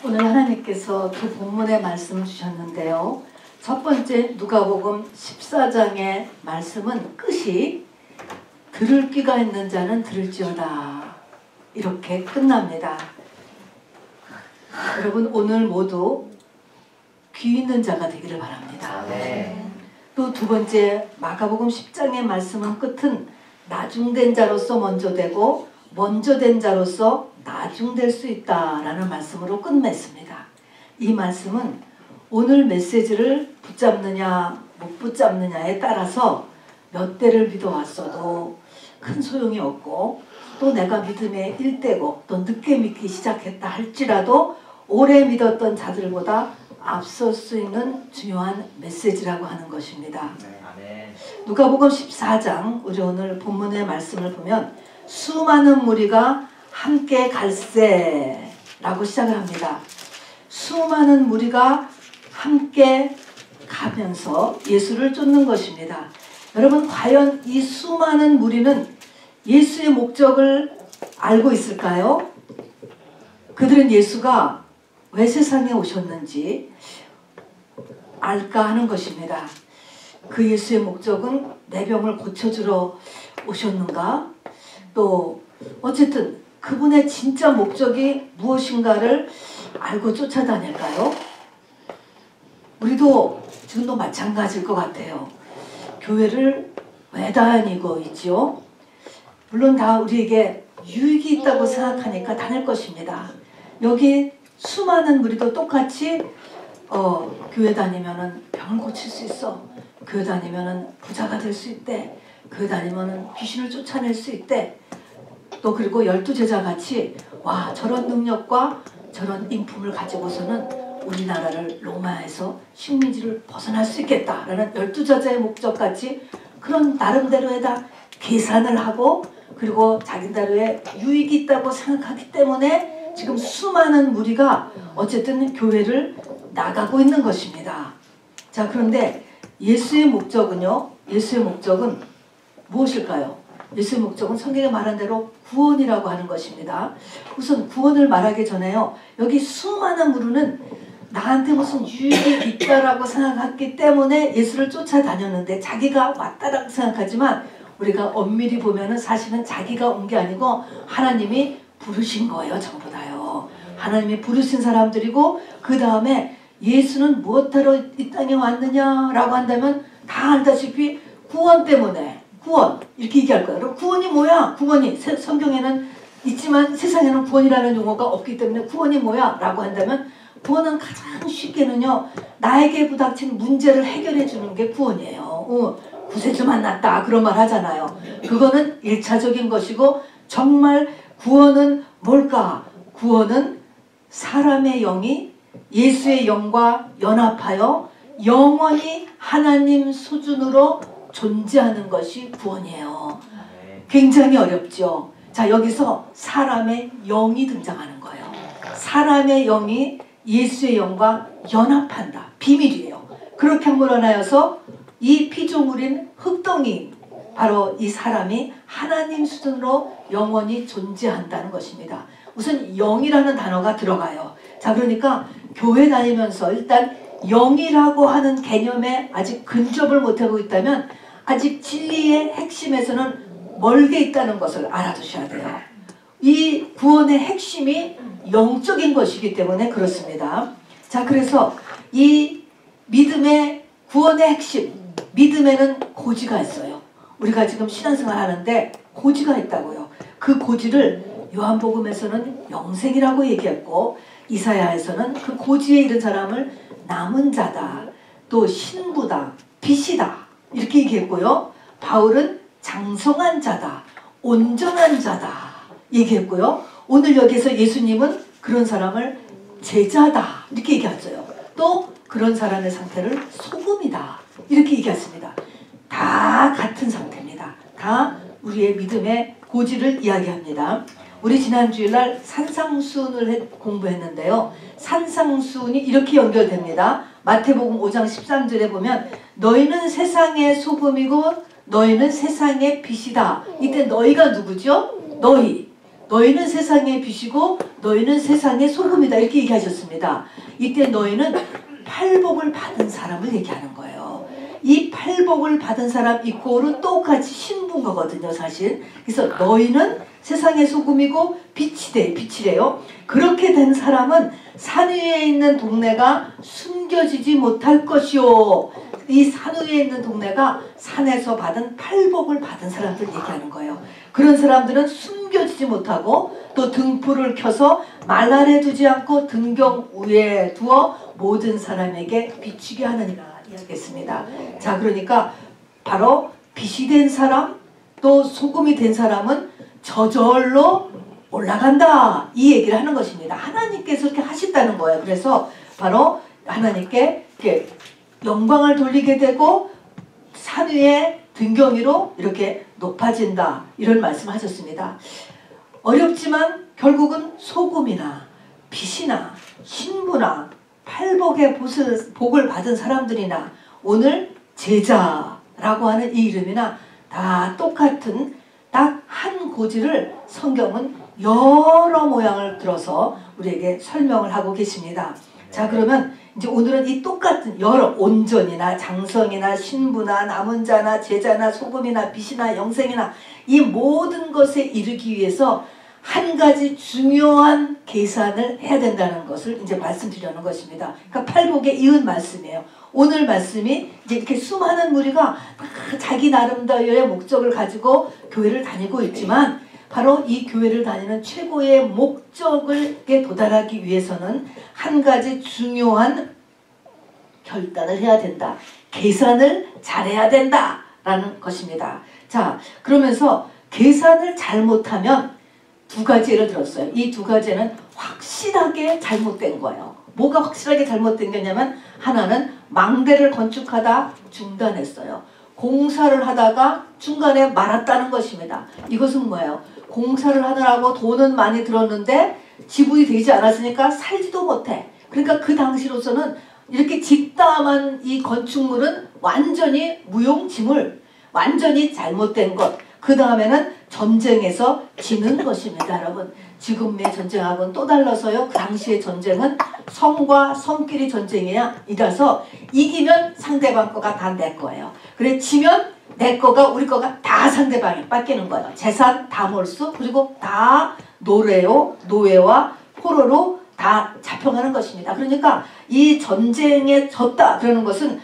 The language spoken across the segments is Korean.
오늘 하나님께서 두 본문의 말씀을 주셨는데요. 첫 번째 누가복음 14장의 말씀은 끝이 들을 귀가 있는 자는 들을지어다 이렇게 끝납니다. 여러분 오늘 모두 귀 있는 자가 되기를 바랍니다. 또 두 번째 마가복음 10장의 말씀은 끝은 나중된 자로서 먼저 되고 먼저 된 자로서 나중될 수 있다라는 말씀으로 끝맺습니다. 이 말씀은 오늘 메시지를 붙잡느냐 못 붙잡느냐에 따라서 몇 대를 믿어왔어도 큰 소용이 없고 또 내가 믿음에 일대고 또 늦게 믿기 시작했다 할지라도 오래 믿었던 자들보다 앞설 수 있는 중요한 메시지라고 하는 것입니다. 누가복음 14장 우리 오늘 본문의 말씀을 보면 수많은 무리가 함께 갈새라고 시작을 합니다. 수많은 무리가 함께 가면서 예수를 쫓는 것입니다. 여러분 과연 이 수많은 무리는 예수의 목적을 알고 있을까요? 그들은 예수가 왜 세상에 오셨는지 알까 하는 것입니다. 그 예수의 목적은 내 병을 고쳐주러 오셨는가? 또 어쨌든 그분의 진짜 목적이 무엇인가를 알고 쫓아다닐까요? 우리도 지금도 마찬가지일 것 같아요. 교회를 왜 다니고 있지요? 물론 다 우리에게 유익이 있다고 생각하니까 다닐 것입니다. 여기 수많은 무리도 똑같이 교회 다니면은 병을 고칠 수 있어. 교회 다니면은 부자가 될 수 있대. 교회 다니면은 귀신을 쫓아낼 수 있대. 또 그리고 12제자 같이 와 저런 능력과 저런 인품을 가지고서는 우리나라를 로마에서 식민지를 벗어날 수 있겠다라는 12제자의 목적같이 그런 나름대로에다 계산을 하고 그리고 자기나름의 유익이 있다고 생각하기 때문에 지금 수많은 무리가 어쨌든 교회를 나가고 있는 것입니다. 자 그런데 예수의 목적은요. 예수의 목적은 무엇일까요? 예수의 목적은 성경에 말한 대로 구원이라고 하는 것입니다. 우선 구원을 말하기 전에요. 여기 수많은 무리는 나한테 무슨 유익이 있다라고 생각했기 때문에 예수를 쫓아다녔는데 자기가 왔다라고 생각하지만 우리가 엄밀히 보면은 사실은 자기가 온 게 아니고 하나님이 부르신 거예요. 전부 다요. 하나님이 부르신 사람들이고 그 다음에 예수는 무엇하러 이 땅에 왔느냐라고 한다면 다 알다시피 구원 때문에 구원 이렇게 얘기할 거예요. 그럼 구원이 뭐야? 구원이 성경에는 있지만 세상에는 구원이라는 용어가 없기 때문에 구원이 뭐야? 라고 한다면 구원은 가장 쉽게는요. 나에게 부닥친 문제를 해결해 주는 게 구원이에요. 구세주 만났다 그런 말 하잖아요. 그거는 1차적인 것이고 정말 구원은 뭘까? 구원은 사람의 영이 예수의 영과 연합하여 영원히 하나님 수준으로 존재하는 것이 구원이에요. 굉장히 어렵죠. 자 여기서 사람의 영이 등장하는 거예요. 사람의 영이 예수의 영과 연합한다. 비밀이에요. 그렇게 함으로 하여서 이 피조물인 흙덩이 바로 이 사람이 하나님 수준으로 영원히 존재한다는 것입니다. 우선 영이라는 단어가 들어가요. 자 그러니까 교회 다니면서 일단 영이라고 하는 개념에 아직 근접을 못하고 있다면 아직 진리의 핵심에서는 멀게 있다는 것을 알아두셔야 돼요. 이 구원의 핵심이 영적인 것이기 때문에 그렇습니다. 자 그래서 이 믿음의 구원의 핵심 믿음에는 고지가 있어요. 우리가 지금 신앙생활 하는데 고지가 있다고요. 그 고지를 요한복음에서는 영생이라고 얘기했고 이사야에서는 그 고지에 이른 사람을 남은 자다. 또 신부다. 빛이다. 이렇게 얘기했고요. 바울은 장성한 자다. 온전한 자다. 얘기했고요. 오늘 여기서 예수님은 그런 사람을 제자다. 이렇게 얘기했어요. 또 그런 사람의 상태를 소금이다. 이렇게 얘기했습니다. 다 같은 상태입니다. 다 우리의 믿음의 고지를 이야기합니다. 우리 지난 주일날 산상수훈을 공부했는데요. 산상수훈이 이렇게 연결됩니다. 마태복음 5장 13절에 보면 너희는 세상의 소금이고 너희는 세상의 빛이다. 이때 너희가 누구죠? 너희. 너희는 세상의 빛이고 너희는 세상의 소금이다 이렇게 얘기하셨습니다. 이때 너희는 팔복을 받은 사람을 얘기하는 거예요. 이 팔복을 받은 사람 이꼬르 똑같이 신부인 거거든요 사실. 그래서 너희는 세상의 소금이고 빛이래요. 그렇게 된 사람은 산 위에 있는 동네가 숨겨지지 못할 것이요. 이 산 위에 있는 동네가 산에서 받은 팔복을 받은 사람들 얘기하는 거예요. 그런 사람들은 숨겨지지 못하고 또 등불을 켜서 말 아래 두지 않고 등경 위에 두어 모든 사람에게 비추게 하느니라 이야기했습니다. 자, 그러니까 바로 빛이 된 사람 또 소금이 된 사람은 저절로 올라간다 이 얘기를 하는 것입니다. 하나님께서 이렇게 하신다는 거예요. 그래서 바로 하나님께 이렇게 영광을 돌리게 되고 산 위에 등경 위로 이렇게 높아진다 이런 말씀하셨습니다. 어렵지만 결국은 소금이나 빛이나 신부나 팔복의 복을 받은 사람들이나 오늘 제자라고 하는 이 이름이나 다 똑같은 딱 한 고지를 성경은 여러 모양을 들어서 우리에게 설명을 하고 계십니다. 자, 그러면 이제 오늘은 이 똑같은 여러 온전이나 장성이나 신부나 남은 자나 제자나 소금이나 빛이나 영생이나 이 모든 것에 이르기 위해서 한 가지 중요한 계산을 해야 된다는 것을 이제 말씀드리려는 것입니다. 그러니까 팔복에 이은 말씀이에요. 오늘 말씀이 이제 이렇게 수많은 무리가 자기 나름대로의 목적을 가지고 교회를 다니고 있지만 바로 이 교회를 다니는 최고의 목적에 도달하기 위해서는 한 가지 중요한 결단을 해야 된다. 계산을 잘해야 된다라는 것입니다. 자, 그러면서 계산을 잘못하면 두 가지 예를 들었어요. 이 두 가지는 확실하게 잘못된 거예요. 뭐가 확실하게 잘못된 거냐면 하나는 망대를 건축하다 중단했어요. 공사를 하다가 중간에 말았다는 것입니다. 이것은 뭐예요? 공사를 하느라고 돈은 많이 들었는데 지불이 되지 않았으니까 살지도 못해. 그러니까 그 당시로서는 이렇게 집담한 이 건축물은 완전히 무용지물, 완전히 잘못된 것. 그 다음에는 전쟁에서 지는 것입니다. 여러분, 지금의 전쟁하고는 또 달라서요. 그 당시의 전쟁은 성과 성끼리 전쟁이라서 이기면 상대방 거가 다 내 거예요. 그래 지면 내 거가 우리 거가 다 상대방이 뺏기는 거예요. 재산 다 몰수 그리고 다 노예와 포로로 다 잡혀가는 것입니다. 그러니까 이 전쟁에 졌다 그러는 것은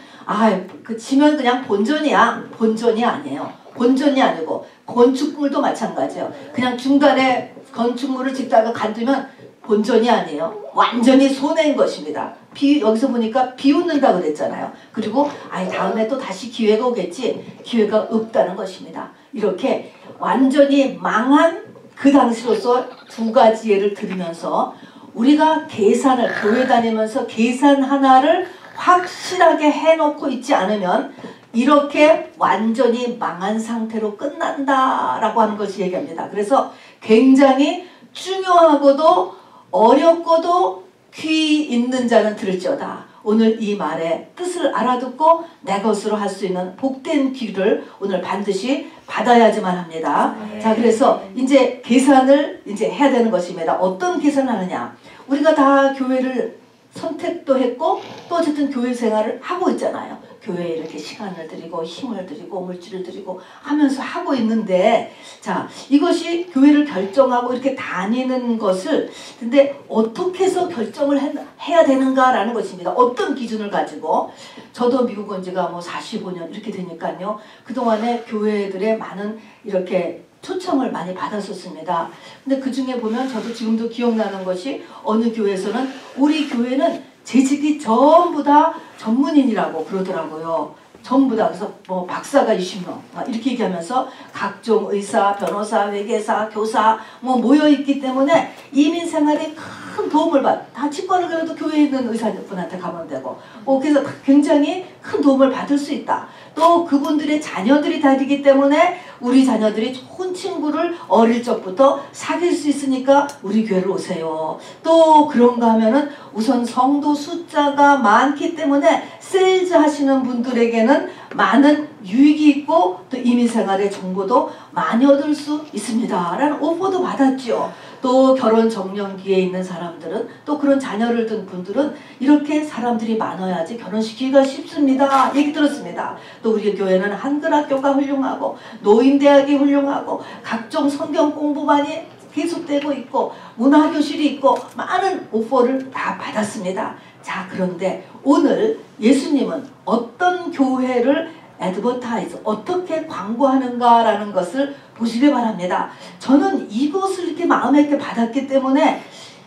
그 지면 그냥 본전이 아니에요. 본전이 아니고 건축물도 마찬가지예요. 그냥 중간에 건축물을 짓다가 간두면 본전이 아니에요. 완전히 손해인 것입니다. 여기서 보니까 비웃는다 그랬잖아요. 그리고 다음에 또 다시 기회가 오겠지. 기회가 없다는 것입니다. 이렇게 완전히 망한 그 당시로서 두 가지 예를 들으면서 우리가 계산을 교회 다니면서 계산 하나를 확실하게 해놓고 있지 않으면 이렇게 완전히 망한 상태로 끝난다라고 하는 것을 얘기합니다. 그래서 굉장히 중요하고도 어렵고도 귀 있는 자는 들을지어다. 오늘 이 말의 뜻을 알아듣고 내 것으로 할 수 있는 복된 귀를 오늘 반드시 받아야지만 합니다. 자, 그래서 이제 계산을 이제 해야 되는 것입니다. 어떤 계산을 하느냐? 우리가 다 교회를 선택도 했고 또 어쨌든 교회 생활을 하고 있잖아요. 교회에 이렇게 시간을 들이고 힘을 들이고 물질을 들이고 하면서 하고 있는데 자, 이것이 교회를 결정하고 이렇게 다니는 것을 근데 어떻게 해서 결정을 해야 되는가라는 것입니다. 어떤 기준을 가지고 저도 미국 온 지가 45년 이렇게 되니까요. 그동안에 교회들의 많은 이렇게 초청을 많이 받았었습니다. 근데 그 중에 보면 저도 지금도 기억나는 것이 어느 교회에서는 우리 교회는 재직이 전부 다 전문인이라고 그러더라고요. 전부 다. 그래서 박사가 20명 이렇게 얘기하면서 각종 의사, 변호사, 회계사, 교사 모여있기 때문에 이민생활이 큰 도움을 다 치과를 그래도 교회에 있는 의사분한테 가면 되고 그래서 굉장히 큰 도움을 받을 수 있다. 또 그분들의 자녀들이 다니기 때문에 우리 자녀들이 좋은 친구를 어릴 적부터 사귈 수 있으니까 우리 교회를 오세요. 또 그런가 하면은 우선 성도 숫자가 많기 때문에 세일즈 하시는 분들에게는 많은 유익이 있고 또 이민생활의 정보도 많이 얻을 수 있습니다 라는 오퍼도 받았죠. 또 결혼 정년기에 있는 사람들은 또 그런 자녀를 둔 분들은 이렇게 사람들이 많아야지 결혼시키기가 쉽습니다 얘기 들었습니다. 또 우리 교회는 한글학교가 훌륭하고 노인대학이 훌륭하고 각종 성경 공부만이 계속되고 있고 문화교실이 있고 많은 오퍼를 다 받았습니다. 자, 그런데 오늘 예수님은 어떤 교회를 애드버타이즈 어떻게 광고하는가라는 것을 보시길 바랍니다. 저는 이것을 이렇게 마음에 있게 받았기 때문에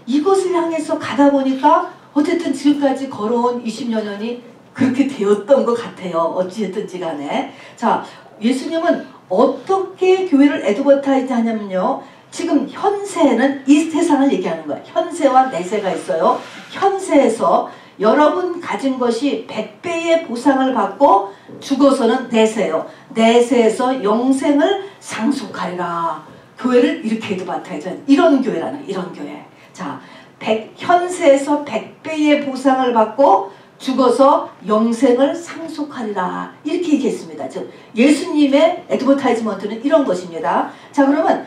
이것을 향해서 가다 보니까 어쨌든 지금까지 걸어온 20여 년이 그렇게 되었던 것 같아요. 어찌됐든지 간에. 자, 예수님은 어떻게 교회를 애드버타이즈 하냐면요. 지금 현세는 이 세상을 얘기하는 거예요. 현세와 내세가 있어요. 현세에서 여러분 가진 것이 100배의 보상을 받고 죽어서는 내세요. 내세에서 영생을 상속하리라. 교회를 이렇게 애드버타이즈 이런 교회라는 이런 교회. 자, 현세에서 100배의 보상을 받고 죽어서 영생을 상속하리라. 이렇게 얘기했습니다. 즉 예수님의 애드버타이즈먼트는 이런 것입니다. 자, 그러면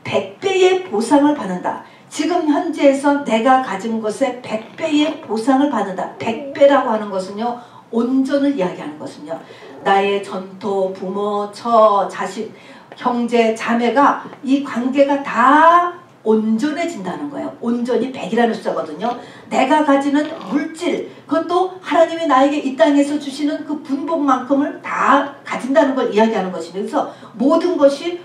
100배의 보상을 받는다. 지금 현재에서 내가 가진 것에 100배의 보상을 받는다. 100배라고 하는 것은요. 온전을 이야기하는 것은요. 나의 전토, 부모, 처, 자식, 형제, 자매가 이 관계가 다 온전해진다는 거예요. 온전이 100이라는 숫자거든요. 내가 가지는 물질, 그것도 하나님이 나에게 이 땅에서 주시는 그 분복만큼을 다 가진다는 걸 이야기하는 것입니다. 그래서 모든 것이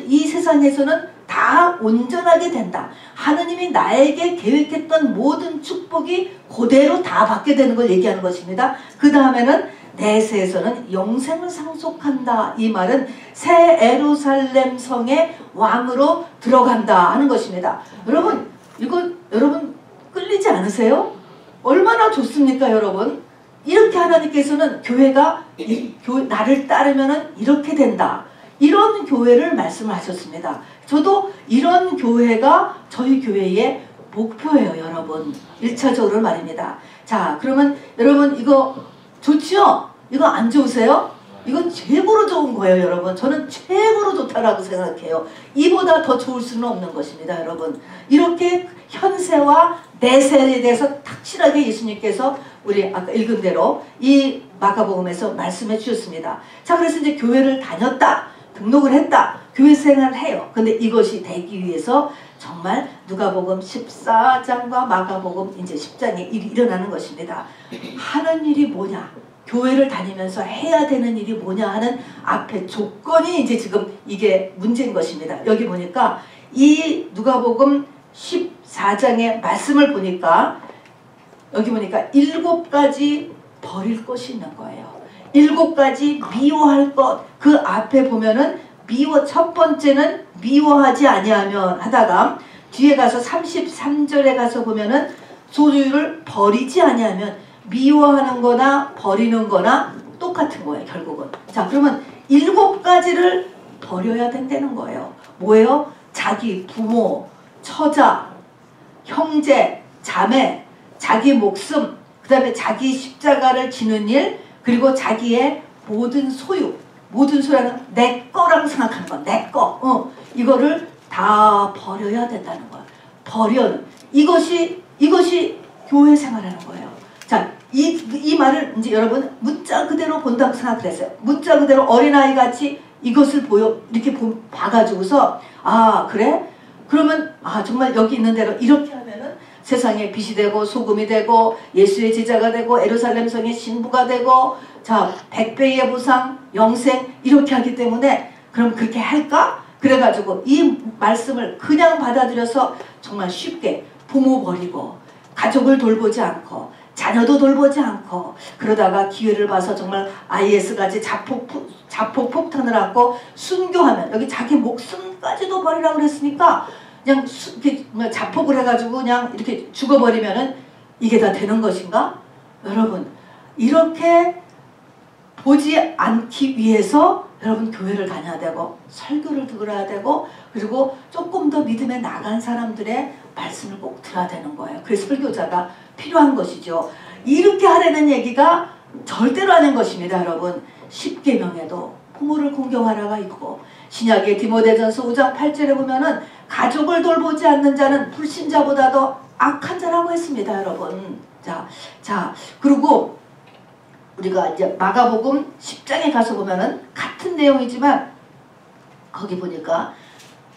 이 세상에서는 다 온전하게 된다. 하느님이 나에게 계획했던 모든 축복이 그대로 다 받게 되는 걸 얘기하는 것입니다. 그 다음에는 내세에서는 영생을 상속한다. 이 말은 새 예루살렘 성의 왕으로 들어간다 하는 것입니다. 여러분, 이거 여러분 끌리지 않으세요? 얼마나 좋습니까, 여러분? 이렇게 하나님께서는 교회가 나를 따르면은 이렇게 된다. 이런 교회를 말씀하셨습니다. 저도 이런 교회가 저희 교회의 목표예요, 여러분. 1차적으로 말입니다. 자, 그러면 여러분 이거 좋지요? 이거 안 좋으세요? 이건 최고로 좋은 거예요, 여러분. 저는 최고로 좋다라고 생각해요. 이보다 더 좋을 수는 없는 것입니다, 여러분. 이렇게 현세와 내세에 대해서 확실하게 예수님께서 우리 아까 읽은 대로 이 마가복음에서 말씀해 주셨습니다. 자, 그래서 이제 교회를 다녔다. 등록을 했다. 교회 생활을 해요. 근데 이것이 되기 위해서 정말 누가복음 14장과 마가복음 이제 10장에 일이 일어나는 것입니다. 하는 일이 뭐냐? 교회를 다니면서 해야 되는 일이 뭐냐 하는 앞에 조건이 이제 지금 이게 문제인 것입니다. 여기 보니까 이 누가복음 14장의 말씀을 보니까 여기 보니까 7가지 버릴 것이 있는 거예요. 7가지 미워할 것. 그 앞에 보면은 첫 번째는 미워하지 아니하면 하다가 뒤에 가서 33절에 가서 보면은 소유를 버리지 아니하면 미워하는 거나 버리는 거나 똑같은 거예요, 결국은. 자, 그러면 7가지를 버려야 된다는 거예요. 뭐예요? 자기 부모, 처자, 형제, 자매, 자기 목숨, 그 다음에 자기 십자가를 지는 일, 그리고 자기의 모든 소유. 모든 소유는 내 거라고 생각하는 거야. 내 거. 이거를 다 버려야 된다는 거야. 이것이 교회 생활하는 거예요. 자, 이 말을 이제 여러분 문자 그대로 본다고 생각했어요. 문자 그대로 어린아이 같이 이것을 이렇게 봐가지고서 아, 그래? 그러면 아, 정말 여기 있는 대로 이렇게 하면은 세상에 빛이 되고 소금이 되고 예수의 제자가 되고 예루살렘 성의 신부가 되고 자 100배의 보상 영생 이렇게 하기 때문에 그럼 그렇게 할까? 그래가지고 이 말씀을 그냥 받아들여서 정말 쉽게 부모 버리고 가족을 돌보지 않고 자녀도 돌보지 않고 그러다가 기회를 봐서 정말 IS까지 자폭 폭탄을 하고 순교하면 여기 자기 목숨까지도 버리라고 그랬으니까 그냥 이렇게 자폭을 해가지고 그냥 이렇게 죽어버리면은 이게 다 되는 것인가? 여러분, 이렇게 보지 않기 위해서 여러분 교회를 다녀야 되고 설교를 들어야 되고 그리고 조금 더 믿음에 나간 사람들의 말씀을 꼭 들어야 되는 거예요. 그래서 설교자가 필요한 것이죠. 이렇게 하라는 얘기가 절대로 아닌 것입니다. 여러분, 십계명에도 부모를 공경하라가 있고 신약의 디모데전서 5장 8절에 보면은 가족을 돌보지 않는 자는 불신자보다도 악한 자라고 했습니다. 여러분, 자 그리고 우리가 이제 마가복음 10장에 가서 보면은 같은 내용이지만 거기 보니까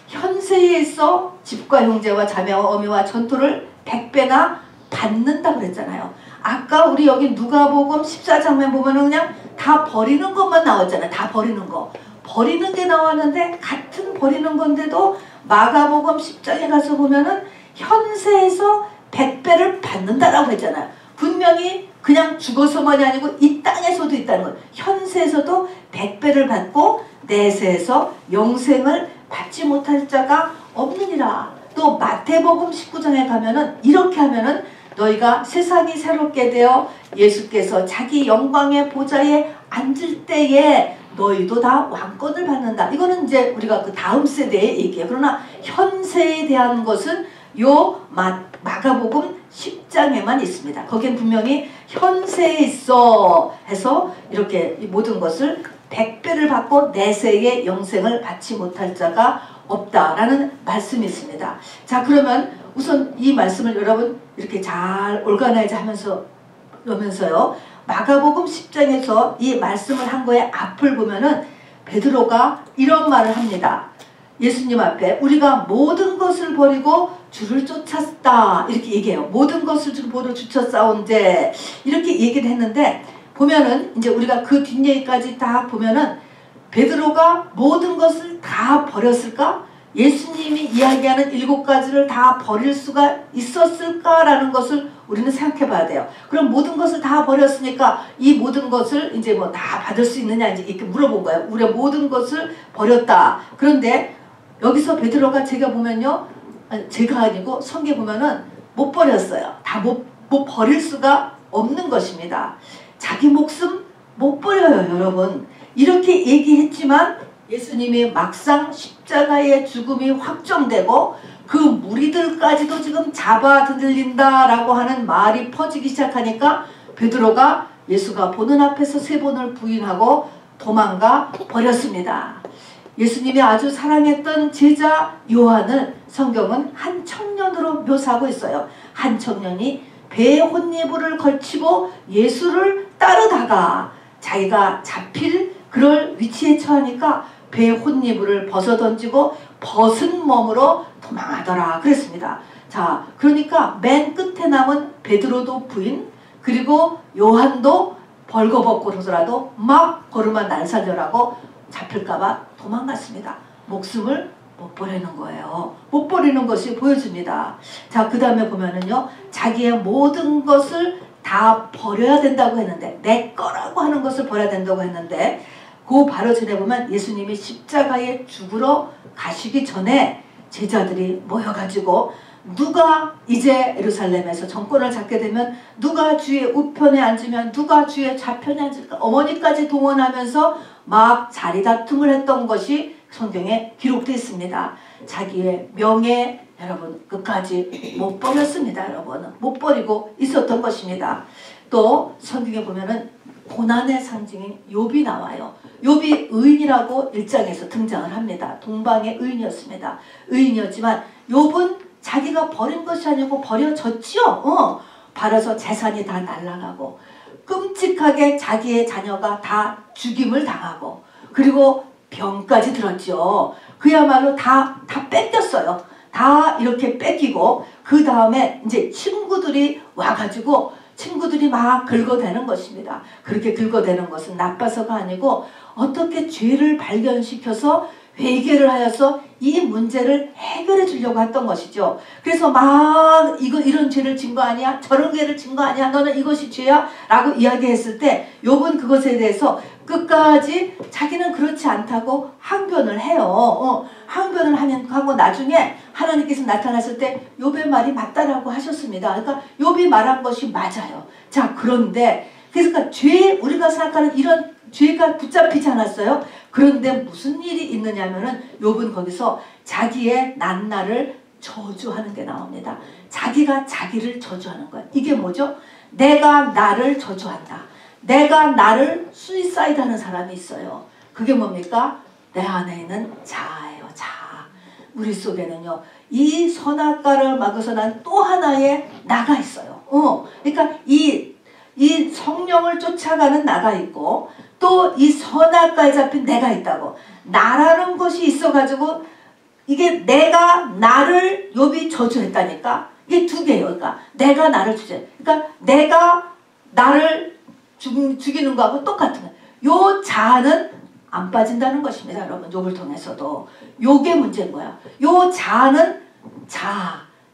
현세에 있어 집과 형제와 자매와 어미와 전토를 100배나 받는다 그랬잖아요. 아까 우리 여기 누가복음 14장면 보면은 그냥 다 버리는 것만 나왔잖아요. 다 버리는 거. 버리는 게 나왔는데 같은 버리는 건데도 마가복음 10장에 가서 보면은 현세에서 100배를 받는다라고 했잖아요. 분명히 그냥 죽어서만이 아니고 이 땅에서도 있다는 거예요. 현세에서도 100배를 받고 내세에서 영생을 받지 못할 자가 없느니라. 또 마태복음 19장에 가면은 이렇게 하면은 너희가 세상이 새롭게 되어 예수께서 자기 영광의 보좌에 앉을 때에 너희도 다 왕권을 받는다. 이거는 이제 우리가 그 다음 세대의 얘기예요. 그러나 현세에 대한 것은 요 마가복음 10장에만 있습니다. 거기엔 분명히 현세에 있어 해서 이렇게 모든 것을 100배를 받고 내세의 영생을 받지 못할 자가 없다라는 말씀이 있습니다. 자, 그러면 우선 이 말씀을 여러분 이렇게 잘 올가나이즈 하면서요. 마가복음 10장에서 이 말씀을 한 거의 앞을 보면은 베드로가 이런 말을 합니다. 예수님 앞에 우리가 모든 것을 버리고 주를 쫓았다 이렇게 얘기해요. 모든 것을 버리고 주 쫓았사온데 이렇게 얘기를 했는데 보면은 이제 우리가 그 뒷얘기까지 딱 보면은 베드로가 모든 것을 다 버렸을까? 예수님이 이야기하는 7가지를 다 버릴 수가 있었을까라는 것을 우리는 생각해 봐야 돼요. 그럼 모든 것을 다 버렸으니까 이 모든 것을 이제 뭐 다 받을 수 있느냐 이제 이렇게 물어본 거예요. 우리가 모든 것을 버렸다. 그런데 여기서 베드로가 제가 보면요. 제가 아니고 성경에 보면은 못 버렸어요. 다 못 버릴 수가 없는 것입니다. 자기 목숨 못 버려요, 여러분. 이렇게 얘기했지만 예수님이 막상 십자가의 죽음이 확정되고 그 무리들까지도 지금 잡아들린다라고 하는 말이 퍼지기 시작하니까 베드로가 예수가 보는 앞에서 3번을 부인하고 도망가 버렸습니다. 예수님이 아주 사랑했던 제자 요한을 성경은 한 청년으로 묘사하고 있어요. 한 청년이 배에 혼니부를 걸치고 예수를 따르다가 자기가 잡힐 그럴 위치에 처하니까 배에 혼니부를 벗어던지고 벗은 몸으로 도망하더라 그랬습니다. 자, 그러니까 맨 끝에 남은 베드로도 부인 그리고 요한도 벌거벗고 서라도 막 걸음아 날 살려라고 잡힐까봐 도망갔습니다. 목숨을 못 버리는 거예요. 못 버리는 것이 보여집니다. 자, 그 다음에 보면은요. 자기의 모든 것을 다 버려야 된다고 했는데 내 거라고 하는 것을 버려야 된다고 했는데 그 바로 전에 보면 예수님이 십자가에 죽으러 가시기 전에 제자들이 모여가지고 누가 이제 예루살렘에서 정권을 잡게 되면 누가 주의 우편에 앉으면 누가 주의 좌편에 앉을까 어머니까지 동원하면서 막 자리 다툼을 했던 것이 성경에 기록되어 있습니다. 자기의 명예 여러분 끝까지 못 버렸습니다. 여러분 못 버리고 있었던 것입니다. 또 성경에 보면은 고난의 상징인 욥이 나와요. 욥이 의인이라고 1장에서 등장을 합니다. 동방의 의인이었습니다. 의인이었지만 욥은 자기가 버린 것이 아니고 버려졌지요. 버려서 재산이 다 날아가고 끔찍하게 자기의 자녀가 다 죽임을 당하고 그리고 병까지 들었죠. 그야말로 다 뺏겼어요. 다 이렇게 뺏기고 그 다음에 이제 친구들이 와가지고 친구들이 막 긁어대는 것입니다. 그렇게 긁어대는 것은 나빠서가 아니고 어떻게 죄를 발견시켜서 회개를 하여서 이 문제를 해결해 주려고 했던 것이죠. 그래서 막 이런 죄를 진 거 아니야? 저런 죄를 진 거 아니야? 너는 이것이 죄야? 라고 이야기했을 때 욥은 그것에 대해서 끝까지 자기는 그렇지 않다고 항변을 해요. 항변을 하고 나중에 하나님께서 나타났을 때 욥의 말이 맞다라고 하셨습니다. 그러니까 욥이 말한 것이 맞아요. 자, 그런데 그러니까 우리가 생각하는 이런 죄가 붙잡히지 않았어요. 그런데 무슨 일이 있느냐면은 욥은 거기서 자기의 낱날을 저주하는 게 나옵니다. 자기가 자기를 저주하는 거예요. 이게 뭐죠? 내가 나를 저주한다. 내가 나를 수이사이드하는 사람이 있어요. 그게 뭡니까? 내 안에 있는 자아예요. 자아. 우리 속에는요, 이 선악과를 막아서 난 또 하나의 나가 있어요. 그러니까 이 성령을 쫓아가는 나가 있고 또 이 선악과에 잡힌 내가 있다고. 나라는 것이 있어가지고 이게 내가 나를 욥이 저주했다니까. 이게 두 개예요. 그러니까 내가 나를 주제. 그러니까 내가 나를 죽이는 거하고 똑같은 거예요. 요 자아는 안 빠진다는 것입니다. 여러분, 욥을 통해서도. 요게 문제인 거야. 요 자아는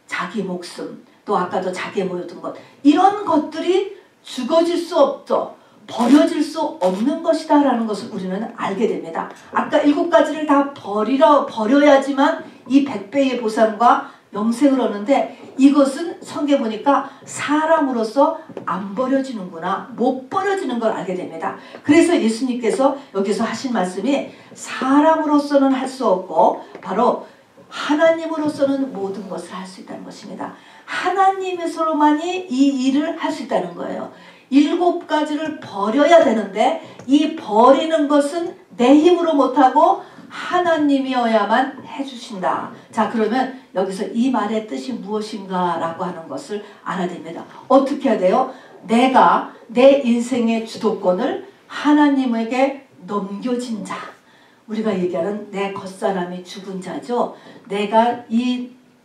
자기 목숨, 또 아까도 자기의 모든 것, 이런 것들이 죽어질 수 없죠. 버려질 수 없는 것이다 라는 것을 우리는 알게 됩니다. 아까 7가지를 다 버려야지만 이 100배의 보상과 영생을 얻는데, 이것은 성경에 보니까 사람으로서 안 버려지는구나, 못 버려지는 걸 알게 됩니다. 그래서 예수님께서 여기서 하신 말씀이 사람으로서는 할 수 없고 바로 하나님으로서는 모든 것을 할 수 있다는 것입니다. 하나님에서로만이 이 일을 할 수 있다는 거예요. 7가지를 버려야 되는데 이 버리는 것은 내 힘으로 못하고 하나님이어야만 해주신다. 자, 그러면 여기서 이 말의 뜻이 무엇인가 라고 하는 것을 알아야 됩니다. 어떻게 해야 돼요? 내가 내 인생의 주도권을 하나님에게 넘겨진 자, 우리가 얘기하는 내 겉사람이 죽은 자죠. 내가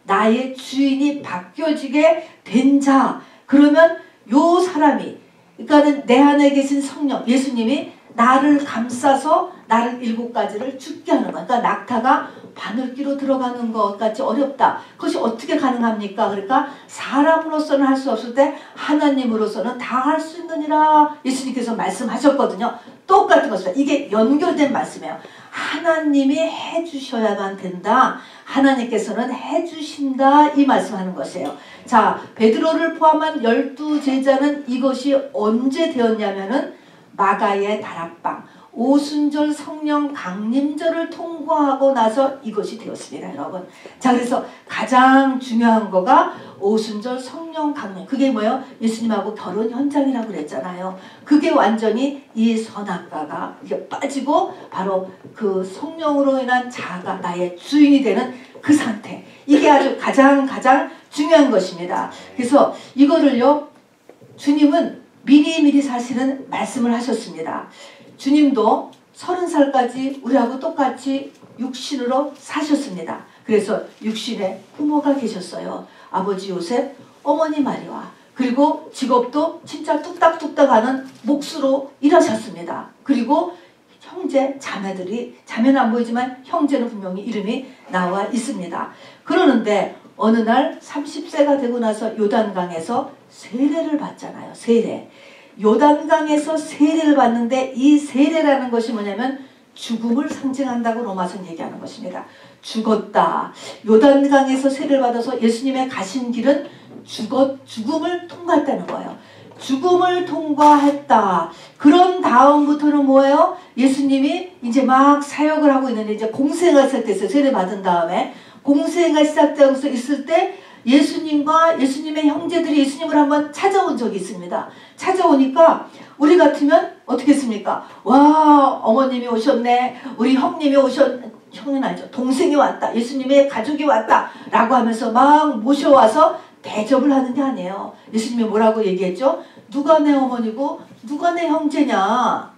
나의 주인이 바뀌어지게 된 자, 그러면 요 사람이, 그러니까 내 안에 계신 성령, 예수님이 나를 감싸서 나를 7가지를 죽게 하는 거야. 그러니까 낙타가 바늘귀로 들어가는 것 같이 어렵다. 그것이 어떻게 가능합니까? 그러니까 사람으로서는 할 수 없을 때 하나님으로서는 다 할 수 있느니라 예수님께서 말씀하셨거든요. 똑같은 것입니다. 이게 연결된 말씀이에요. 하나님이 해주셔야만 된다. 하나님께서는 해주신다. 이 말씀하는 것이에요. 자, 베드로를 포함한 12제자는 이것이 언제 되었냐면은 마가의 다락방, 오순절 성령 강림절을 통과하고 나서 이것이 되었습니다, 여러분. 자, 그래서 가장 중요한 거가 오순절 성령 강림. 그게 뭐예요? 예수님하고 결혼 현장이라고 그랬잖아요. 그게 완전히 이 선악과가 이게 빠지고 바로 그 성령으로 인한 자아가 나의 주인이 되는 그 상태. 이게 아주 가장 중요한 것입니다. 그래서 이거를요, 주님은 미리 사실은 말씀을 하셨습니다. 주님도 30살까지 우리하고 똑같이 육신으로 사셨습니다. 그래서 육신에 부모가 계셨어요. 아버지 요셉, 어머니 마리아, 그리고 직업도 진짜 뚝딱뚝딱 하는 몫으로 일하셨습니다. 그리고 형제, 자매들이, 자매는 안 보이지만 형제는 분명히 이름이 나와 있습니다. 그러는데 어느 날 30세가 되고 나서 요단강에서 세례를 받잖아요. 세례. 요단강에서 세례를 받는데 이 세례라는 것이 뭐냐면 죽음을 상징한다고 로마서는 얘기하는 것입니다. 죽었다. 요단강에서 세례를 받아서 예수님의 가신 길은 죽음을 통과했다는 거예요. 죽음을 통과했다. 그런 다음부터는 뭐예요? 예수님이 이제 막 사역을 하고 있는데 이제 공생애가 시작됐어요. 세례 받은 다음에 공생애가 시작되어서 있을 때 예수님과 예수님의 형제들이 예수님을 한번 찾아온 적이 있습니다. 찾아오니까 우리 같으면 어떻게 했습니까? 와, 어머님이 오셨네. 우리 형님이 형은 아니죠. 동생이 왔다. 예수님의 가족이 왔다. 라고 하면서 막 모셔와서 대접을 하는 게 아니에요. 예수님이 뭐라고 얘기했죠? 누가 내 어머니고 누가 내 형제냐.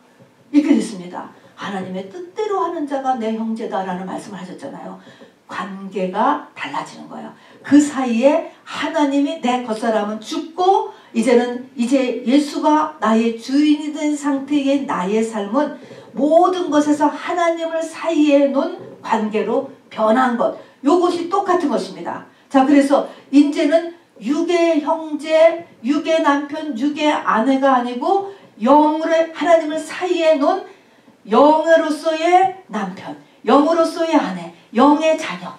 이렇게 됐습니다. 하나님의 뜻대로 하는 자가 내 형제다라는 말씀을 하셨잖아요. 관계가 달라지는 거예요. 그 사이에 하나님이 내 겉사람은 죽고 이제 예수가 나의 주인이 된 상태의 나의 삶은 모든 것에서 하나님을 사이에 놓은 관계로 변한 것. 요것이 똑같은 것입니다. 자, 그래서 이제는 육의 형제, 육의 남편, 육의 아내가 아니고 영으로 하나님을 사이에 놓은 영으로서의 남편, 영으로서의 아내, 영의 자녀,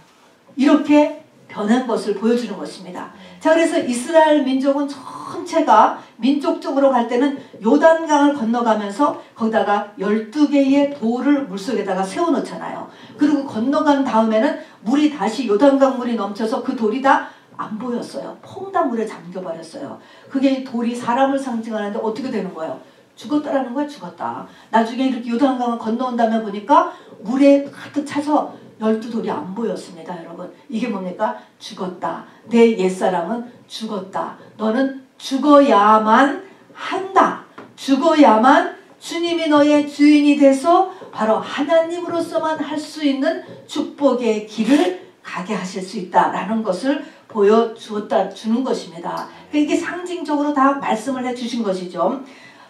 이렇게 변한 것을 보여주는 것입니다. 자, 그래서 이스라엘 민족은 전체가 민족적으로 갈 때는 요단강을 건너가면서 거기다가 12개의 돌을 물속에다가 세워놓잖아요. 그리고 건너간 다음에는 물이 다시 요단강 물이 넘쳐서 그 돌이 다 안 보였어요. 퐁당 물에 잠겨버렸어요. 그게 돌이 사람을 상징하는데 어떻게 되는 거예요? 죽었다라는 거야. 죽었다. 나중에 이렇게 요단강을 건너온 다음에 보니까 물에 가득 차서 12돌이 안 보였습니다. 여러분, 이게 뭡니까? 죽었다. 내 옛사람은 죽었다. 너는 죽어야만 한다. 죽어야만 주님이 너의 주인이 돼서 바로 하나님으로서만 할 수 있는 축복의 길을 가게 하실 수 있다라는 것을 보여주었다 주는 것입니다. 이게 상징적으로 다 말씀을 해주신 것이죠.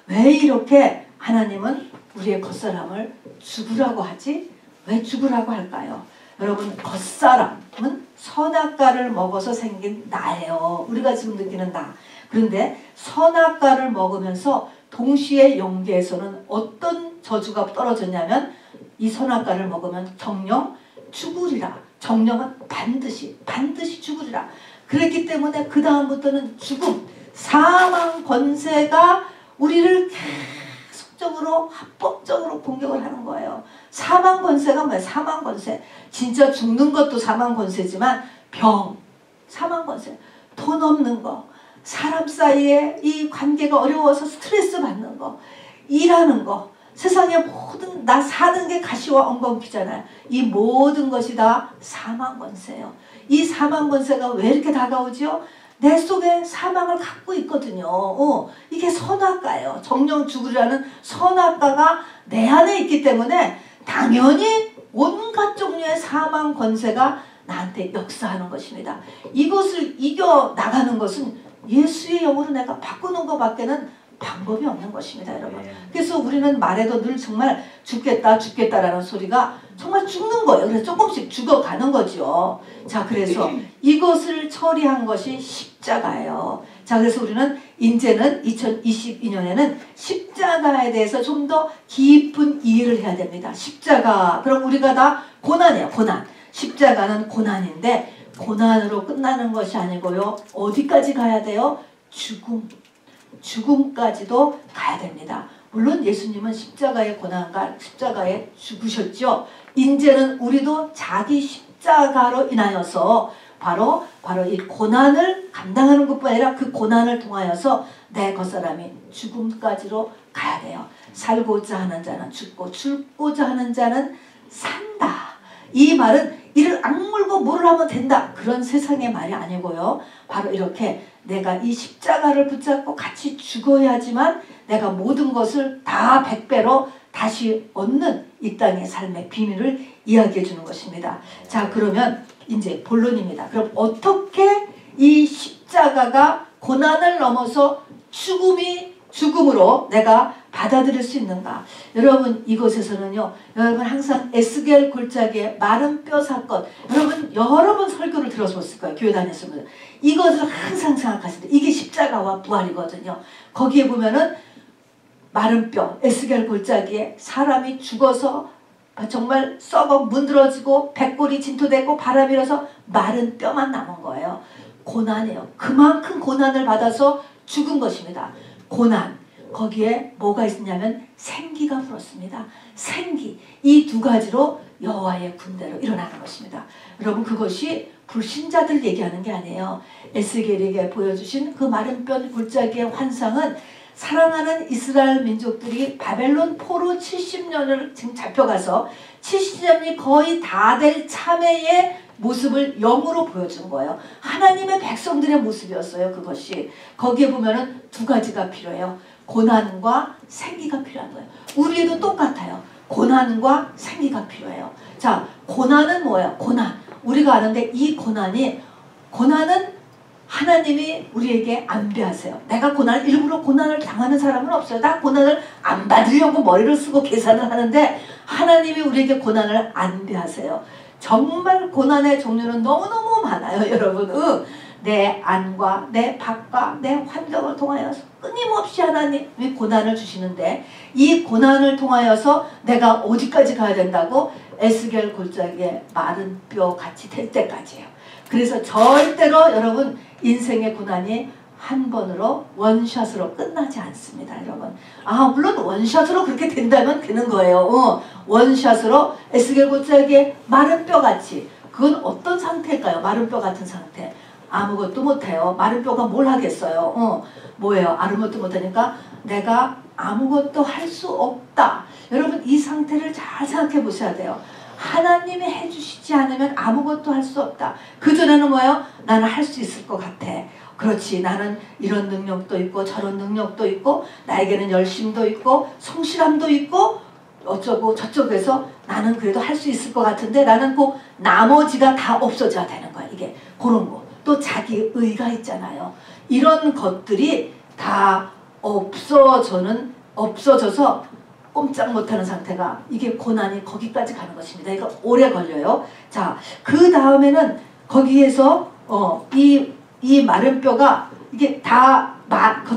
왜 이렇게 하나님은 우리의 겉사람을 죽으라고 하지? 왜 죽으라고 할까요? 여러분, 겉사람은 선악과를 먹어서 생긴 나예요. 우리가 지금 느끼는 나. 그런데 선악과를 먹으면서 동시에 영계에서는 어떤 저주가 떨어졌냐면 이 선악과를 먹으면 정령 죽으리라. 정령은 반드시 죽으리라. 그랬기 때문에 그 다음부터는 죽음, 사망 권세가 우리를 계속적으로 합법적으로 공격을 하는 거예요. 사망 권세가 뭐예요? 사망 권세. 진짜 죽는 것도 사망 권세지만 병, 사망 권세. 돈 없는 거, 사람 사이에 이 관계가 어려워서 스트레스 받는 거, 일하는 거, 세상의 모든 나 사는 게 가시와 엉겅퀴잖아요. 이 모든 것이 다 사망 권세예요. 이 사망 권세가 왜 이렇게 다가오죠? 내 속에 사망을 갖고 있거든요. 이게 선악과예요. 정령 죽으라는 선악과가 내 안에 있기 때문에 당연히 온갖 종류의 사망 권세가 나한테 역사하는 것입니다. 이것을 이겨나가는 것은 예수의 영으로 내가 바꾸는 것밖에는 방법이 없는 것입니다, 여러분. 그래서 우리는 말해도 늘 정말 죽겠다라는 소리가 정말 죽는 거예요. 그래서 조금씩 죽어가는 거죠. 자, 그래서 이것을 처리한 것이 십자가예요. 자, 그래서 우리는 이제는 2022년에는 십자가에 대해서 좀 더 깊은 이해를 해야 됩니다. 십자가, 그럼 우리가 다 고난이에요. 고난. 십자가는 고난인데 고난으로 끝나는 것이 아니고요. 어디까지 가야 돼요? 죽음까지도 가야 됩니다. 물론 예수님은 십자가의 고난과 십자가에 죽으셨죠. 이제는 우리도 자기 십자가로 인하여서 바로 이 고난을 감당하는 것뿐 아니라 그 고난을 통하여서 내 겉사람이 죽음까지로 가야 돼요. 살고자 하는 자는 죽고 죽고자 하는 자는 산다. 이 말은 이를 악물고 물을 하면 된다. 그런 세상의 말이 아니고요. 바로 이렇게 내가 이 십자가를 붙잡고 같이 죽어야지만 내가 모든 것을 다 100배로 다시 얻는 이 땅의 삶의 비밀을 이야기해 주는 것입니다. 자, 그러면 이제 본론입니다. 그럼 어떻게 이 십자가가 고난을 넘어서 죽음으로 내가 받아들일 수 있는가? 여러분, 이곳에서는요, 여러분 항상 에스겔 골짜기의 마른 뼈 사건, 여러분 여러 번 설교를 들어보셨을 거예요. 교회 다녔으면. 이것을 항상 생각하실 때 이게 십자가와 부활이거든요. 거기에 보면은 마른 뼈, 에스겔 골짜기에 사람이 죽어서 정말 썩어 문드러지고 백골이 진토되고 바람이 일어서 마른 뼈만 남은 거예요. 고난이에요. 그만큼 고난을 받아서 죽은 것입니다. 고난. 거기에 뭐가 있었냐면 생기가 불었습니다. 생기. 이 두 가지로 여호와의 군대로 일어나는 것입니다. 여러분, 그것이 불신자들 얘기하는 게 아니에요. 에스겔에게 보여주신 그 마른 뼈 골짜기의 환상은 사랑하는 이스라엘 민족들이 바벨론 포로 70년을 지금 잡혀가서 70년이 거의 다 될 참회의 모습을 영으로 보여준 거예요. 하나님의 백성들의 모습이었어요. 그것이. 거기에 보면은 두 가지가 필요해요. 고난과 생기가 필요한 거예요. 우리에도 똑같아요. 고난과 생기가 필요해요. 자, 고난은 뭐예요? 고난. 우리가 아는데 이 고난은 하나님이 우리에게 안배하세요. 내가 일부러 고난을 당하는 사람은 없어요. 나 고난을 안 받으려고 머리를 쓰고 계산을 하는데 하나님이 우리에게 고난을 안배하세요. 정말 고난의 종류는 너무너무 많아요, 여러분. 내 안과 내 밖과 내 환경을 통하여서 끊임없이 하나님이 고난을 주시는데 이 고난을 통하여서 내가 어디까지 가야 된다고? 에스겔 골짜기에 마른 뼈 같이 될 때까지예요. 그래서 절대로 여러분 인생의 고난이 한 번으로 원샷으로 끝나지 않습니다, 여러분. 물론 원샷으로 그렇게 된다면 되는 거예요. 원샷으로 에스겔 골짜기에 마른 뼈 같이. 그건 어떤 상태일까요? 마른 뼈 같은 상태. 아무것도 못해요. 마른 뼈가 뭘 하겠어요? 뭐예요? 아무것도 못하니까 내가 아무것도 할 수 없다. 여러분 이 상태를 잘 생각해 보셔야 돼요. 하나님이 해주시지 않으면 아무것도 할 수 없다. 그전에는 뭐예요? 나는 할 수 있을 것 같아. 그렇지, 나는 이런 능력도 있고 저런 능력도 있고 나에게는 열심도 있고 성실함도 있고 어쩌고 저쩌고 해서 나는 그래도 할 수 있을 것 같은데 나는 그 나머지가 다 없어져야 되는 거야. 이게 그런 거. 또 자기 의가 있잖아요. 이런 것들이 다 없어져서 꼼짝 못하는 상태가 이게 고난이 거기까지 가는 것입니다. 이거 오래 걸려요. 자, 그 다음에는 거기에서 이 마른 뼈가 이게 다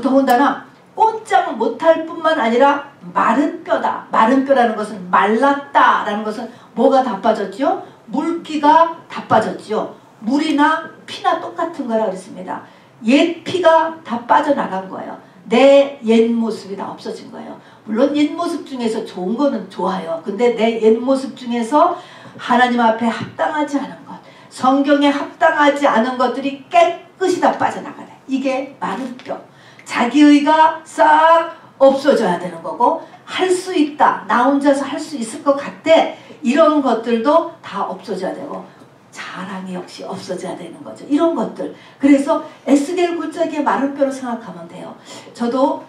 더군다나 꼼짝 못할 뿐만 아니라 마른 뼈다. 마른 뼈라는 것은 말랐다라는 것은 뭐가 다 빠졌죠? 물기가 다 빠졌죠. 물이나 피나 똑같은 거라 그랬습니다. 옛 피가 다 빠져나간 거예요. 내 옛 모습이 다 없어진 거예요. 물론 옛 모습 중에서 좋은 거는 좋아요. 근데 내 옛 모습 중에서 하나님 앞에 합당하지 않은 것, 성경에 합당하지 않은 것들이 깨끗이 다 빠져나가네. 이게 마른 뼈. 자기의가 싹 없어져야 되는 거고 할 수 있다. 나 혼자서 할 수 있을 것 같대. 이런 것들도 다 없어져야 되고 자랑이 역시 없어져야 되는 거죠. 이런 것들. 그래서 에스겔 골짜기의 마른 뼈로 생각하면 돼요. 저도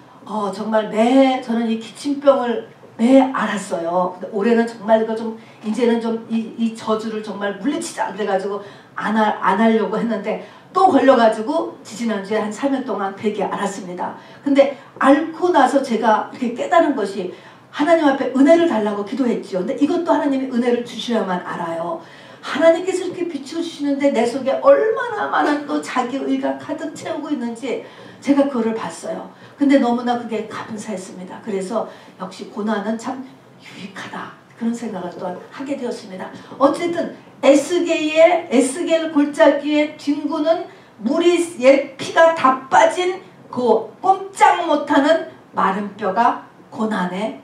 정말 저는 이 기침병을 알았어요. 근데 올해는 정말 이거 좀 이제는 좀 이 저주를 정말 물리치자 그래가지고 안 하려고 했는데 또 걸려가지고 지지난주에 한 3일 동안 되게 알았습니다. 근데 앓고 나서 제가 이렇게 깨달은 것이 하나님 앞에 은혜를 달라고 기도했죠. 근데 이것도 하나님이 은혜를 주셔야만 알아요. 하나님께서 이렇게 비춰주시는데 내 속에 얼마나 많은 또 자기 의가 가득 채우고 있는지 제가 그거를 봤어요. 근데 너무나 그게 감사했습니다. 그래서 역시 고난은 참 유익하다. 그런 생각을 또한 하게 되었습니다. 어쨌든 에스겔 골짜기의 뒹구는 물이 옛 피가 다 빠진 그 꼼짝 못하는 마른 뼈가 고난의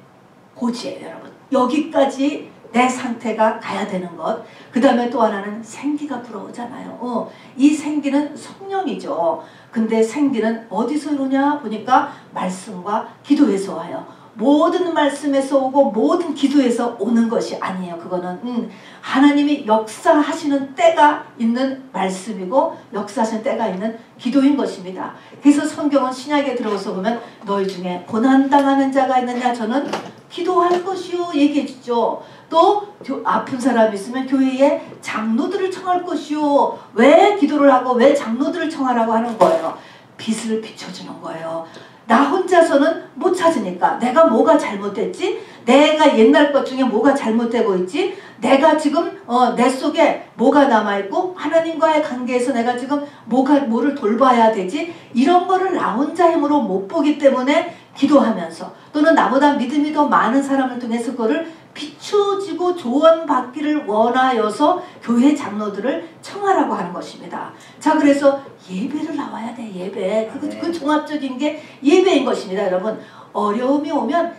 고지예요, 여러분. 여기까지 내 상태가 가야 되는 것. 그 다음에 또 하나는 생기가 불어오잖아요. 이 생기는 성령이죠. 근데 생기는 어디서 오냐 보니까 말씀과 기도에서 와요. 모든 말씀에서 오고 모든 기도에서 오는 것이 아니에요. 그거는 하나님이 역사하시는 때가 있는 말씀이고 역사하시는 때가 있는 기도인 것입니다. 그래서 성경은 신약에 들어서 보면 너희 중에 고난당하는 자가 있느냐 저는 기도할 것이요 얘기해 주죠. 또 아픈 사람이 있으면 교회에 장로들을 청할 것이요. 왜 기도를 하고 왜 장로들을 청하라고 하는 거예요. 빛을 비춰주는 거예요. 나 혼자서는 못 찾으니까 내가 뭐가 잘못됐지? 내가 옛날 것 중에 뭐가 잘못되고 있지? 내가 지금 내 속에 뭐가 남아있고 하나님과의 관계에서 내가 지금 뭐를 돌봐야 되지? 이런 거를 나 혼자 힘으로 못 보기 때문에 기도하면서 또는 나보다 믿음이 더 많은 사람을 통해서 그거를 비춰지고 조언받기를 원하여서 교회 장로들을 청하라고 하는 것입니다. 자, 그래서 예배를 나와야 돼. 예배. 그 종합적인 게 예배인 것입니다. 여러분, 어려움이 오면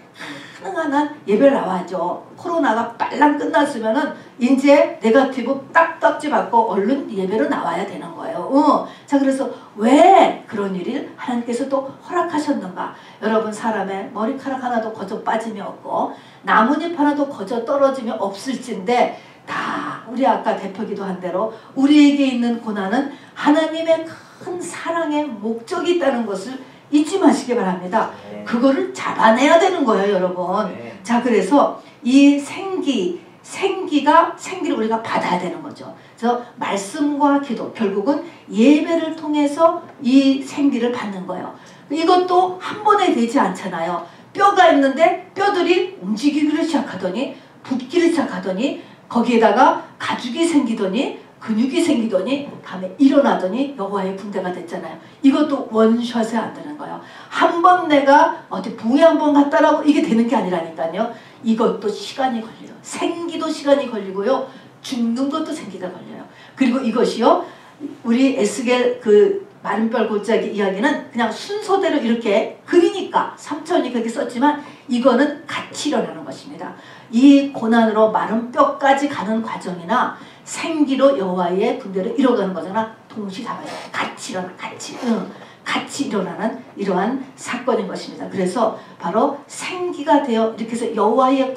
가능한 한 예배를 나와야죠. 코로나가 빨랑 끝났으면은 이제 네거티브 딱딱지 받고 얼른 예배로 나와야 되는 거예요. 자, 그래서 왜 그런 일을 하나님께서 또 허락하셨는가? 여러분, 사람의 머리카락 하나도 거저 빠짐이 없고 나뭇잎 하나도 거저 떨어짐이 없을진데 다 우리 아까 대표기도 한 대로 우리에게 있는 고난은 하나님의 큰 사랑의 목적이 있다는 것을 잊지 마시기 바랍니다. 그거를 잡아내야 되는 거예요, 여러분. 자, 그래서 이 생기를 우리가 받아야 되는 거죠. 그래서 말씀과 기도, 결국은 예배를 통해서 이 생기를 받는 거예요. 이것도 한 번에 되지 않잖아요. 뼈가 있는데 뼈들이 움직이기를 시작하더니, 붓기를 시작하더니, 거기에다가 가죽이 생기더니, 근육이 생기더니, 다음에 일어나더니 여호와의 군대가 됐잖아요. 이것도 원샷에 안 되는 거예요. 한 번 내가 어디 부에 한 번 갔다라고 이게 되는 게 아니라니까요. 이것도 시간이 걸려요. 생기도 시간이 걸리고요. 죽는 것도 생기가 걸려요. 그리고 이것이요, 우리 에스겔 그 마른뼈 골짜기 이야기는 그냥 순서대로 이렇게 그리니까 3천이 그렇게 썼지만, 이거는 같이 일어나는 것입니다. 이 고난으로 마른 뼈까지 가는 과정이나 생기로 여호와의 군대를 이뤄가는 거잖아. 동시다발적 같이 일어나, 같이 일어나는 이러한 사건인 것입니다. 그래서 바로 생기가 되어 이렇게 해서 여호와의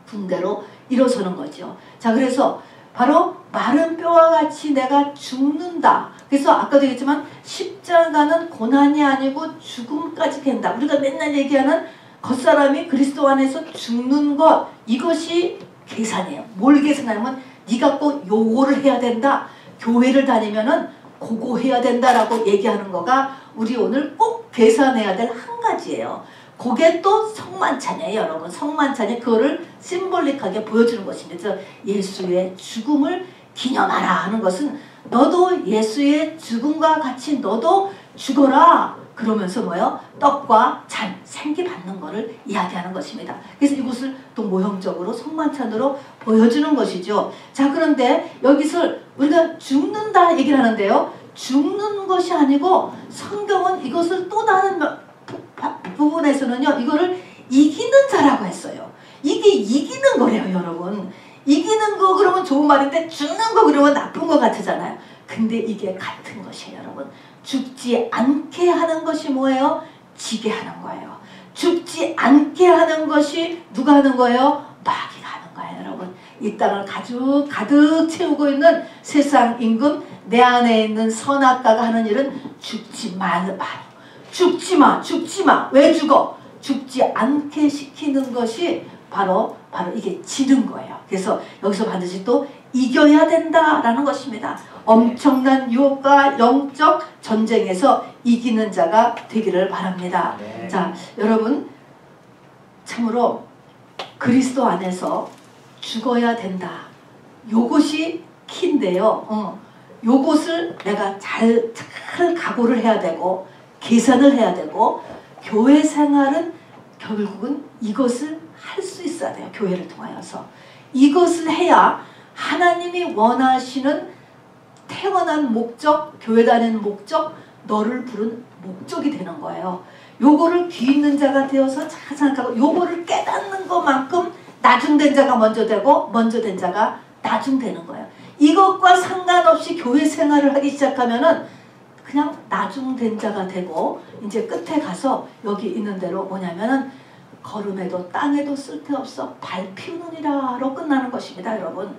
군대로 일어서는 거죠. 자, 그래서 바로 마른 뼈와 같이 내가 죽는다. 그래서 아까도 얘기했지만 십자가는 고난이 아니고 죽음까지 간다. 우리가 맨날 얘기하는 겉사람이 그리스도 안에서 죽는 것, 이것이 계산이에요. 뭘 계산하냐면 네가 꼭 요거를 해야 된다. 교회를 다니면은 그거 해야 된다라고 얘기하는 거가 우리 오늘 꼭 계산해야 될 한 가지예요. 그게 또 성만찬이에요, 여러분. 성만찬이 그거를 심볼릭하게 보여주는 것입니다. 그래서 예수의 죽음을 기념하라 하는 것은 너도 예수의 죽음과 같이 너도 죽어라. 그러면서 뭐예요? 떡과 잔, 생기 받는 거를 이야기하는 것입니다. 그래서 이것을 또 모형적으로 성만찬으로 보여주는 것이죠. 자, 그런데 여기서 우리가 죽는다 얘기를 하는데요. 죽는 것이 아니고 성경은 이것을 또 다른 부분에서는요, 이거를 이기는 자라고 했어요. 이게 이기는 거래요, 여러분. 이기는 거 그러면 좋은 말인데 죽는 거 그러면 나쁜 거 같으잖아요. 근데 이게 같은 것이에요, 여러분. 죽지 않게 하는 것이 뭐예요? 지게 하는 거예요. 죽지 않게 하는 것이 누가 하는 거예요? 마귀가 하는 거예요, 여러분. 이 땅을 가득 채우고 있는 세상 임금, 내 안에 있는 선악과가 하는 일은 죽지 마. 죽지 마. 죽지 마. 왜 죽어? 죽지 않게 시키는 것이 바로 이게 지는 거예요. 그래서 여기서 반드시 또 이겨야 된다라는 것입니다. 엄청난 유혹과 영적 전쟁에서 이기는 자가 되기를 바랍니다. 네. 자, 여러분, 참으로 그리스도 안에서 죽어야 된다. 요것이 키인데요. 요것을 내가 잘 각오를 해야 되고 계산을 해야 되고, 교회 생활은 결국은 이것을 할 수 있어야 돼요. 교회를 통하여서 이것을 해야 하나님이 원하시는 태어난 목적, 교회 다니는 목적, 너를 부른 목적이 되는 거예요. 요거를 귀 있는 자가 되어서 잘 생각하고 요거를 깨닫는 것만큼 나중된 자가 먼저 되고 먼저 된 자가 나중되는 거예요. 이것과 상관없이 교회 생활을 하기 시작하면은 그냥 나중된 자가 되고, 이제 끝에 가서 여기 있는 대로 뭐냐면은 걸음에도 땅에도 쓸데없어 발 피우느니라로 끝나는 것입니다, 여러분.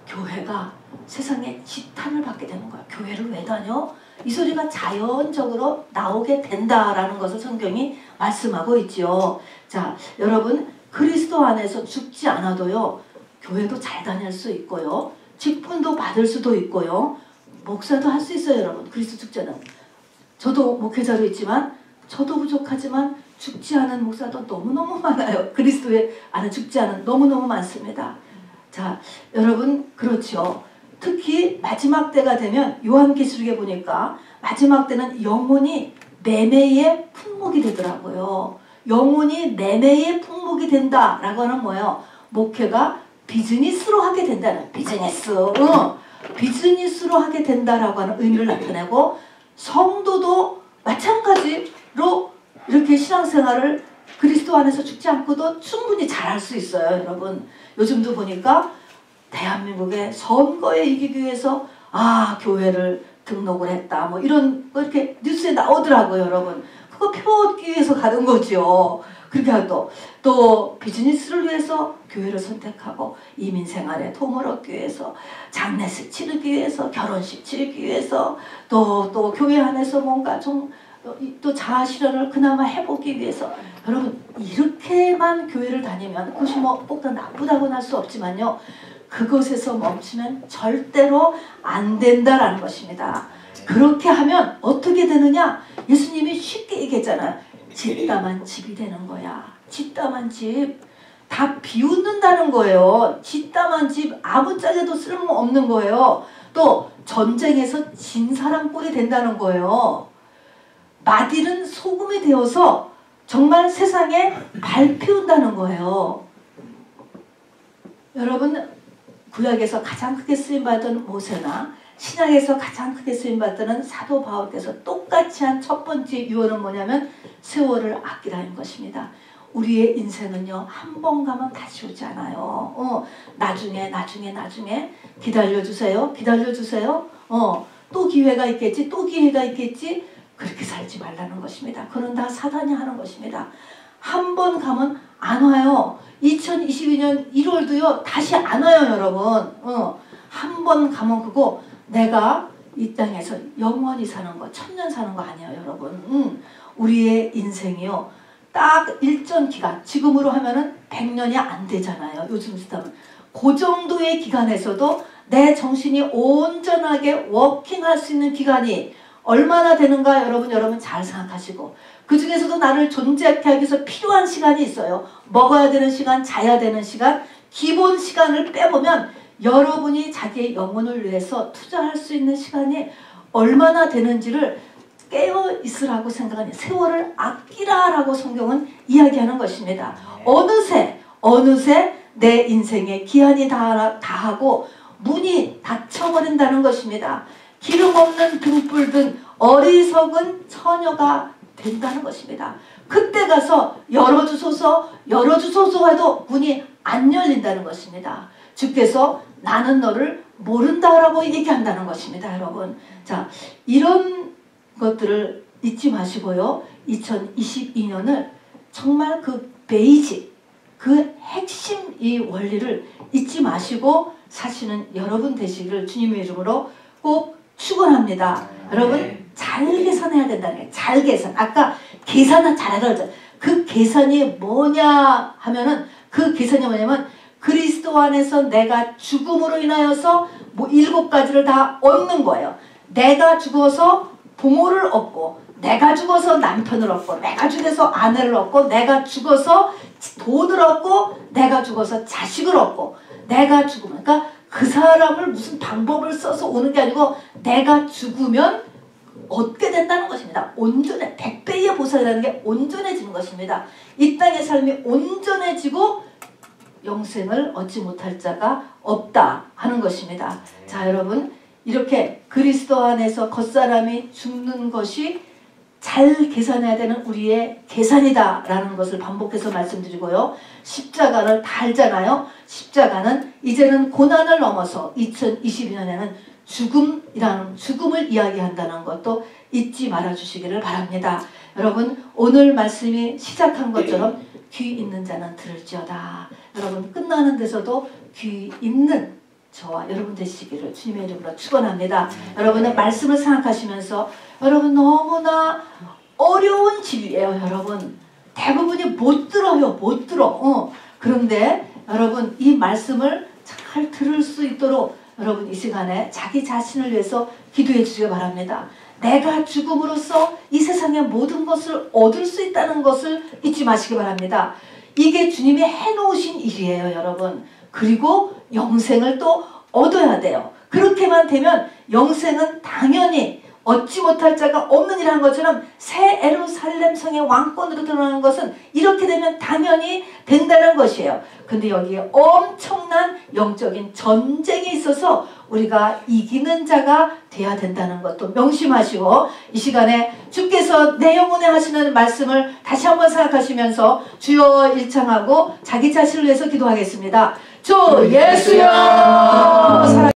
교회가 세상에 지탄을 받게 되는 거야. 교회를 왜 다녀? 이 소리가 자연적으로 나오게 된다라는 것을 성경이 말씀하고 있죠. 자, 여러분, 그리스도 안에서 죽지 않아도요, 교회도 잘 다닐 수 있고요, 직분도 받을 수도 있고요, 목사도 할 수 있어요, 여러분. 그리스도 축제는. 저도 목회자로 있지만 저도 부족하지만 죽지 않은 목사도 너무너무 많아요. 그리스도에 안에 죽지 않은 너무너무 많습니다. 자, 여러분, 그렇죠. 특히 마지막 때가 되면 요한계시록에 보니까 마지막 때는 영혼이 매매의 품목이 되더라고요. 영혼이 매매의 품목이 된다라고 하는 뭐예요? 목회가 비즈니스로 하게 된다는, 비즈니스로 하게 된다라고 하는 의미를 나타내고, 성도도 마찬가지로 이렇게 신앙생활을 그리스도 안에서 죽지 않고도 충분히 잘할 수 있어요, 여러분. 요즘도 보니까 대한민국의 선거에 이기기 위해서 교회를 등록을 했다, 뭐 이런 거 이렇게 뉴스에 나오더라고요, 여러분. 그거 표 얻기 위해서 가는 거죠. 그렇게 하고 또 비즈니스를 위해서 교회를 선택하고, 이민 생활에 도움을 얻기 위해서, 장례식 치르기 위해서, 결혼식 치르기 위해서, 또 교회 안에서 뭔가 좀 또 자아 실현을 그나마 해보기 위해서 여러분 이렇게만 교회를 다니면 그것이 뭐 꼭 다 나쁘다고는 할 수 없지만요. 그것에서 멈추면 절대로 안 된다라는 것입니다. 그렇게 하면 어떻게 되느냐? 예수님이 쉽게 얘기했잖아요. 짓담한 집이 되는 거야. 짓담한 집. 다 비웃는다는 거예요. 짓담한 집 아무짝에도 쓸모없는 거예요. 또 전쟁에서 진 사람 꼴이 된다는 거예요. 마딜은 소금이 되어서 정말 세상에 밟히운다는 거예요. 여러분 구약에서 가장 크게 쓰임받은 모세나 신약에서 가장 크게 쓰임받는 사도 바울께서 똑같이 한 첫 번째 유언은 뭐냐면 세월을 아끼라는 것입니다. 우리의 인생은요 한 번 가면 다시 오지 않아요. 나중에 기다려주세요. 또 기회가 있겠지, 또 기회가 있겠지. 그렇게 살지 말라는 것입니다. 그건 다 사단이 하는 것입니다. 한 번 가면 안 와요. 2022년 1월도요 다시 안 와요 여러분. 한 번 가면 그거 내가 이 땅에서 영원히 사는 거, 천년 사는 거 아니에요 여러분. 우리의 인생이요 딱 일정 기간, 지금으로 하면은 100년이 안 되잖아요. 요즘 시스템은. 그 정도의 기간에서도 내 정신이 온전하게 워킹할 수 있는 기간이 얼마나 되는가 여러분 잘 생각하시고, 그 중에서도 나를 존재하게 하기 위해서 필요한 시간이 있어요. 먹어야 되는 시간, 자야 되는 시간, 기본 시간을 빼보면 여러분이 자기의 영혼을 위해서 투자할 수 있는 시간이 얼마나 되는지를 깨어 있으라고 생각하니 세월을 아끼라라고 성경은 이야기하는 것입니다. 어느새 내 인생의 기한이 다하고 문이 닫혀버린다는 것입니다. 기름 없는 등불 든 어리석은 처녀가 된다는 것입니다. 그때 가서 열어주소서 해도 문이 안 열린다는 것입니다. 주께서 나는 너를 모른다라고 얘기한다는 것입니다. 여러분, 자, 이런 것들을 잊지 마시고요. 2022년을 정말 그 베이직, 그 핵심 이 원리를 잊지 마시고 사시는 여러분 되시기를 주님의 이름으로 꼭 축원합니다. 여러분 잘 계산해야 된다는 거예요. 잘 계산. 아까 계산은 잘하죠. 그 계산이 뭐냐 하면은 그 계산이 뭐냐면 그리스도 안에서 내가 죽음으로 인하여서 뭐 7가지를 다 얻는 거예요. 내가 죽어서 부모를 얻고, 내가 죽어서 남편을 얻고, 내가 죽어서 아내를 얻고, 내가 죽어서 돈을 얻고, 내가 죽어서 자식을 얻고, 내가 죽으면, 그러니까 그 사람을 무슨 방법을 써서 오는 게 아니고 내가 죽으면 얻게 된다는 것입니다. 온전해, 100배의 보살이라는 게 온전해지는 것입니다. 이 땅의 삶이 온전해지고 영생을 얻지 못할 자가 없다 하는 것입니다. 자, 여러분 이렇게 그리스도 안에서 겉사람이 죽는 것이 잘 계산해야 되는 우리의 계산이다 라는 것을 반복해서 말씀드리고요. 십자가를 다 알잖아요. 십자가는 이제는 고난을 넘어서 2022년에는 죽음을 이야기한다는 것도 잊지 말아 주시기를 바랍니다. 여러분 오늘 말씀이 시작한 것처럼 귀 있는 자는 들을지어다. 여러분 끝나는 데서도 귀 있는 저와 여러분 되시기를 주님의 이름으로 축원합니다. 여러분의 말씀을 생각하시면서 여러분 너무나 어려운 집이에요. 여러분 대부분이 못 들어요. 못 들어. 그런데 여러분 이 말씀을 잘 들을 수 있도록 여러분 이 시간에 자기 자신을 위해서 기도해 주시기 바랍니다. 내가 죽음으로써 이 세상의 모든 것을 얻을 수 있다는 것을 잊지 마시기 바랍니다. 이게 주님이 해놓으신 일이에요. 여러분. 그리고 영생을 또 얻어야 돼요. 그렇게만 되면 영생은 당연히 얻지 못할 자가 없는 일한 것처럼 새 예루살렘 성의 왕권으로 들어가는 것은 이렇게 되면 당연히 된다는 것이에요. 근데 여기에 엄청난 영적인 전쟁이 있어서 우리가 이기는 자가 돼야 된다는 것도 명심하시고 이 시간에 주께서 내 영혼에 하시는 말씀을 다시 한번 생각하시면서 주여 일창하고 자기 자신을 위해서 기도하겠습니다. 주 예수여